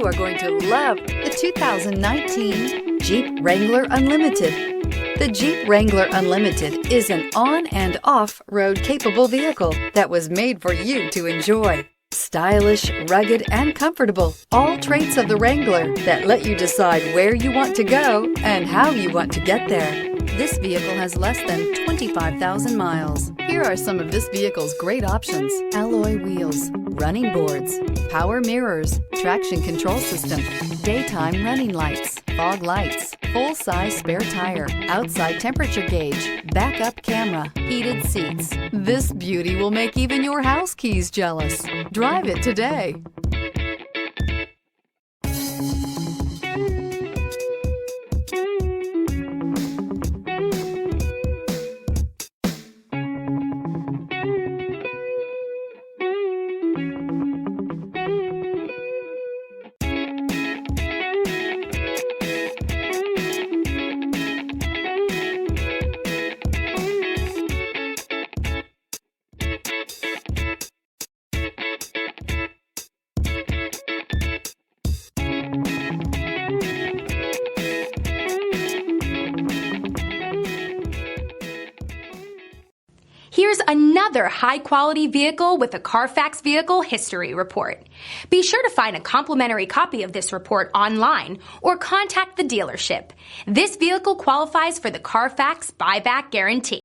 You are going to love the 2019 Jeep Wrangler Unlimited. The Jeep Wrangler Unlimited is an on- and off-road capable vehicle that was made for you to enjoy. Stylish, rugged, and comfortable. All traits of the Wrangler that let you decide where you want to go and how you want to get there. This vehicle has less than 25,000 miles. Here are some of this vehicle's great options: alloy wheels, running boards, power mirrors, traction control system, daytime running lights, fog lights, full-size spare tire, outside temperature gauge, backup camera, heated seats. This beauty will make even your house keys jealous. Drive it today. Here's another high-quality vehicle with a Carfax Vehicle History Report. Be sure to find a complimentary copy of this report online or contact the dealership. This vehicle qualifies for the Carfax Buyback Guarantee.